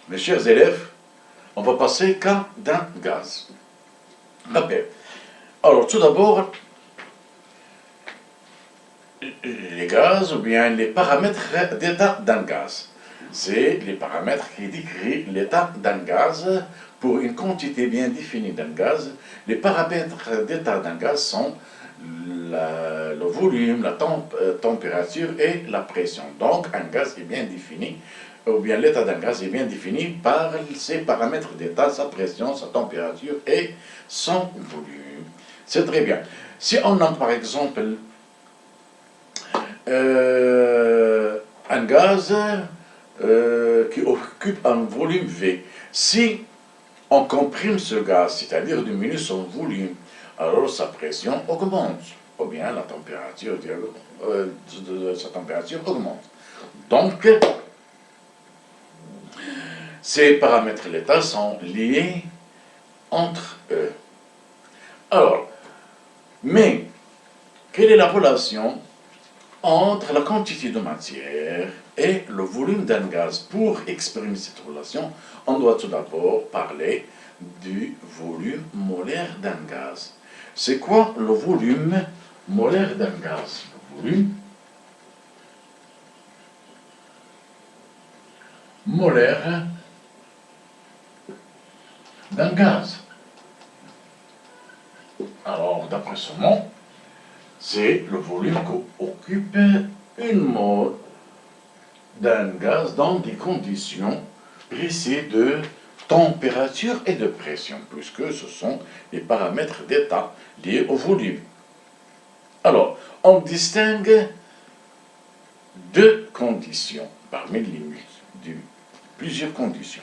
Mes chers élèves, on va passer cas d'un gaz. Rappel. Alors, tout d'abord, les gaz ou bien les paramètres d'état d'un gaz. C'est les paramètres qui décrivent l'état d'un gaz pour une quantité bien définie d'un gaz. Les paramètres d'état d'un gaz sont le volume, la température et la pression. Donc, un gaz est bien défini, ou bien l'état d'un gaz est bien défini par ses paramètres d'état, sa pression, sa température et son volume. C'est très bien. Si on a par exemple un gaz qui occupe un volume V, si on comprime ce gaz, c'est-à-dire diminue son volume, alors sa pression augmente, ou bien la température de sa température augmente. Donc, ces paramètres d'état sont liés entre eux. Alors, mais, quelle est la relation entre la quantité de matière et le volume d'un gaz? Pour exprimer cette relation, on doit tout d'abord parler du volume molaire d'un gaz. C'est quoi le volume molaire d'un gaz? Le volume molaire d'un gaz. Alors, d'après ce nom, c'est le volume qu'occupe une mole d'un gaz dans des conditions précises de température et de pression, puisque ce sont les paramètres d'état liés au volume. Alors, on distingue deux conditions parmi plusieurs conditions.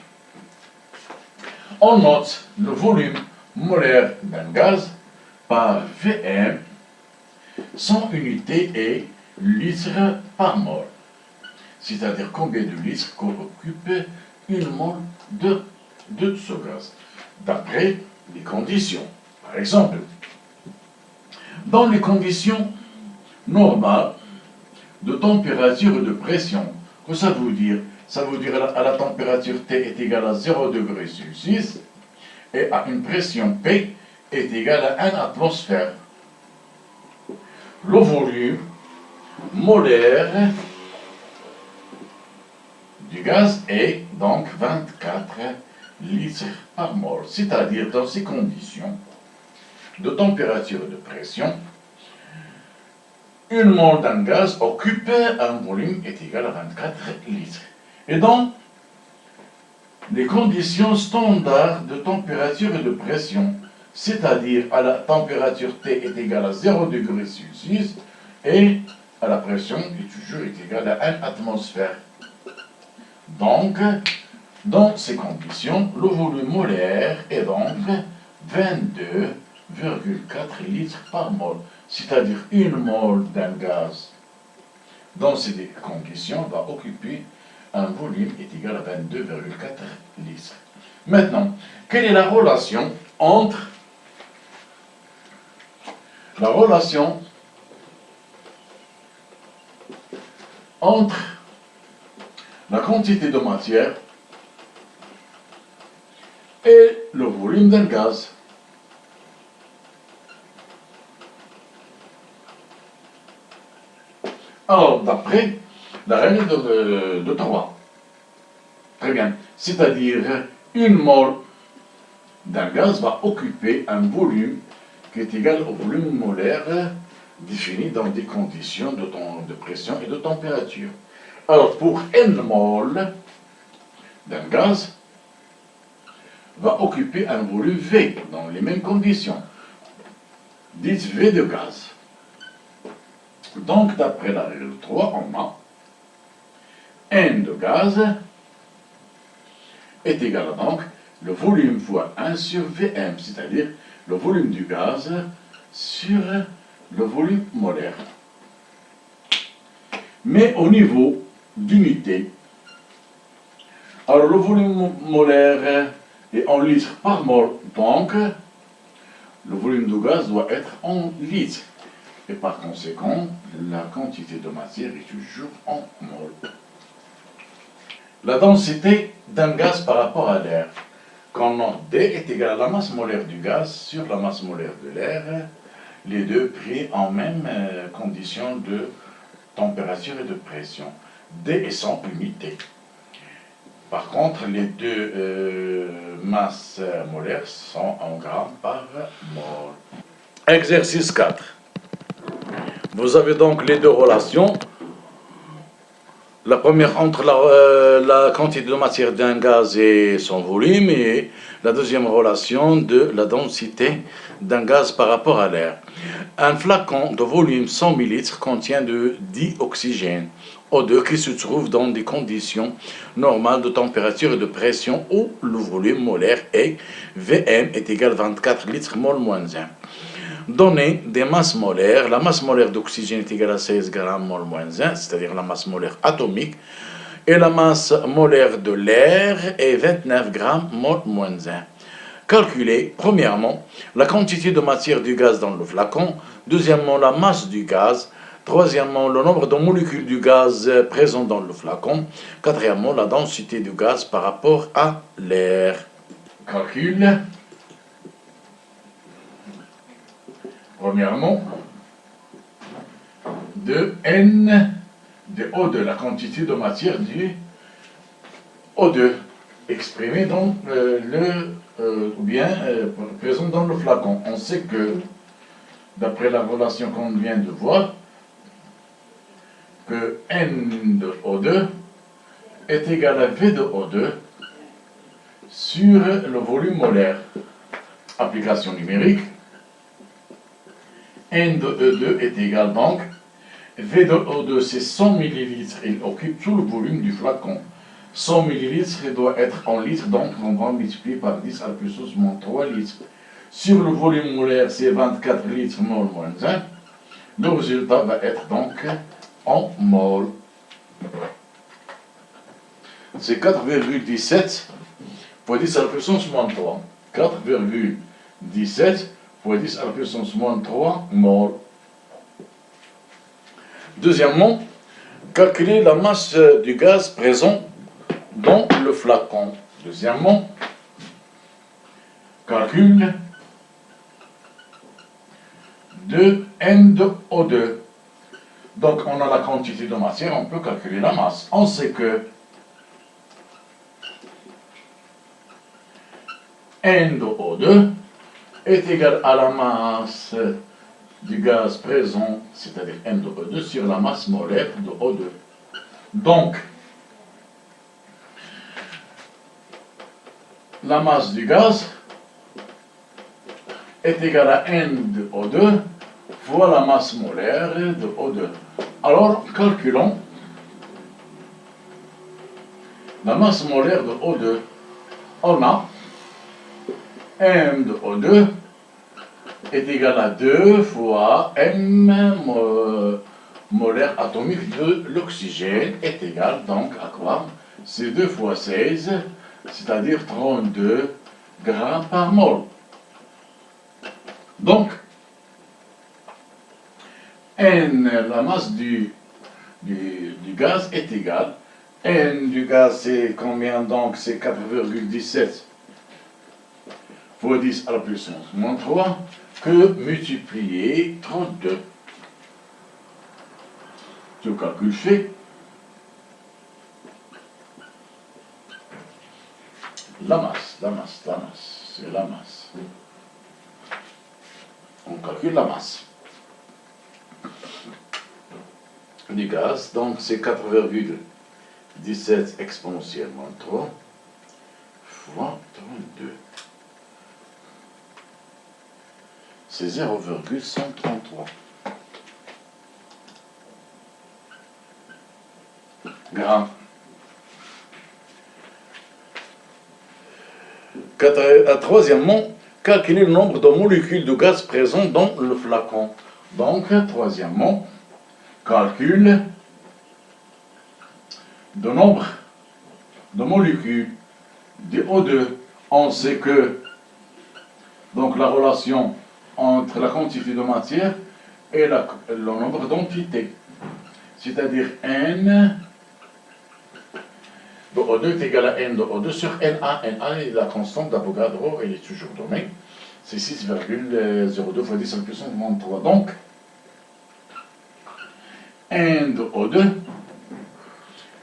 On note le volume molaire d'un gaz par Vm. Son unité est litres par mole, c'est-à-dire combien de litres qu'occupe une mole de ce gaz, d'après les conditions. Par exemple, dans les conditions normales de température et de pression, que ça veut dire? Ça veut dire à la température T est égale à 0 degré Celsius et à une pression P est égale à 1 atmosphère. Le volume molaire du gaz est donc 24 litres par mole, c'est-à-dire dans ces conditions de température et de pression, une mole d'un gaz occupe un volume est égal à 24 litres. Et dans les conditions standards de température et de pression, c'est-à-dire à la température T est égale à 0 degré Celsius et à la pression qui toujours est égale à 1 atmosphère. Donc, dans ces conditions, le volume molaire est donc 22,4 litres par mole, c'est-à-dire une mole d'un gaz dans ces conditions va occuper un volume est égal à 22,4 litres. Maintenant, quelle est la relation entre la quantité de matière et le volume d'un gaz? Alors, d'après la règle de 3, très bien, c'est-à-dire une mole d'un gaz va occuper un volume qui est égal au volume molaire défini dans des conditions de pression et de température. Alors, pour n mol d'un gaz, va occuper un volume V dans les mêmes conditions, dit V de gaz. Donc, d'après la règle 3, on a N de gaz est égal à donc le volume fois 1 sur Vm, c'est-à-dire le volume du gaz sur le volume molaire. Mais au niveau d'unité, alors le volume molaire est en litres par mole, donc le volume du gaz doit être en litres. Et par conséquent, la quantité de matière est toujours en mol. la densité d'un gaz par rapport à l'air. Quand D est égal à la masse molaire du gaz sur la masse molaire de l'air, les deux pris en même condition de température et de pression. D est sans unité. Par contre, les deux masses molaires sont en grammes par mol. Exercice 4. Vous avez donc les deux relations. La première entre la quantité de matière d'un gaz et son volume, et la deuxième relation de la densité d'un gaz par rapport à l'air. Un flacon de volume 100 ml contient de dioxygène O2 qui se trouve dans des conditions normales de température et de pression où le volume molaire est Vm est égal à 24 litres mol moins 1. Donner des masses molaires, la masse molaire d'oxygène est égale à 16 grammes mol moins 1, c'est-à-dire la masse molaire atomique, et la masse molaire de l'air est 29 grammes mol moins 1. Calculer, premièrement, la quantité de matière du gaz dans le flacon, deuxièmement, la masse du gaz, troisièmement, le nombre de molécules du gaz présent dans le flacon, quatrièmement, la densité du gaz par rapport à l'air. Calcul. Premièrement, de N de O2, la quantité de matière du O2, exprimée dans présente dans le flacon. On sait que, d'après la relation qu'on vient de voir, que N de O2 est égal à V de O2 sur le volume molaire. Application numérique. N de E2 est égal donc, V de O2 c'est 100 ml, il occupe tout le volume du flacon. 100 ml doit être en litres, donc on va multiplier par 10 à la puissance moins 3 litres. Sur le volume molaire c'est 24 litres mol moins 1. Le résultat va être donc en mol. C'est 4,17 fois 10 à la puissance moins 3. 4,17 fois 10 à la puissance moins 3 mol. Deuxièmement, calculer la masse du gaz présent dans le flacon. Deuxièmement, calcul de N de O2. Donc on a la quantité de matière, on peut calculer la masse. On sait que N de O2 est égal à la masse du gaz présent, c'est-à-dire N de O2, sur la masse molaire de O2. Donc, la masse du gaz est égale à N de O2 fois la masse molaire de O2. Alors, calculons la masse molaire de O2. On a M de O2 est égal à 2 fois M molaire atomique de l'oxygène est égal donc à quoi? C'est 2 fois 16, c'est-à-dire 32 grammes par mol. Donc, N, la masse du gaz est égale. N du gaz, c'est combien donc? C'est 4,17 fois 10 à la puissance moins 3, que multiplier 32. Ce calcul fait la masse, c'est la masse. On calcule la masse du gaz, donc c'est 4,17 exponentielle moins 3 fois 32. C'est 0,133 grammes. Troisièmement, calculer le nombre de molécules de gaz présentes dans le flacon. Donc, troisièmement, calcul de nombre de molécules de O2. On sait que donc la relation entre la quantité de matière et le nombre d'entités, c'est-à-dire N de O2 est égal à N de O2 sur Na. Na est la constante d'Avogadro, elle est toujours donnée. C'est 6,02 fois 10 à la puissance moins 3. Donc, N de O2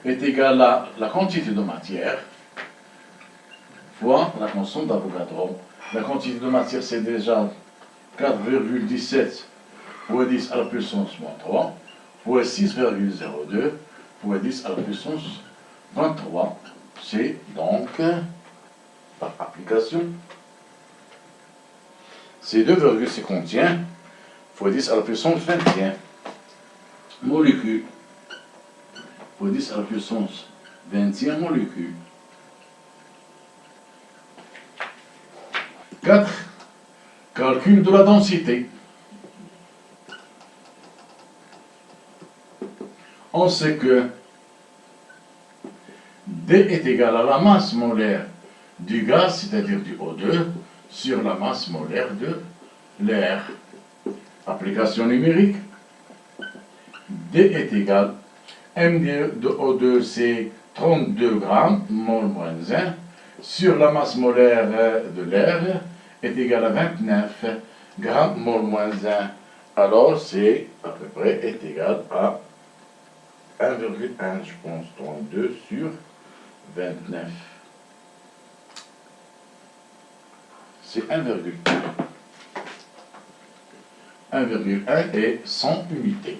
est égal à la quantité de matière fois la constante d'Avogadro. La quantité de matière, c'est déjà 4,17 fois 10 à la puissance moins 3 fois 6,02 fois 10 à la puissance 23. C'est donc, par application, c'est 2,51 fois 10 à la puissance 21 molécules fois 10 à la puissance 21 molécules. 4. Calcul de la densité. On sait que D est égal à la masse molaire du gaz, c'est-à-dire du O2, sur la masse molaire de l'air. Application numérique. D est égal à M de O2, c'est 32 grammes, mol moins 1, sur la masse molaire de l'air est égal à 29 grammes, mol moins 1. Alors, c'est à peu près est égal à 1,1, je pense, 32 sur 29. C'est 1,1. 1,1 et 100 unités.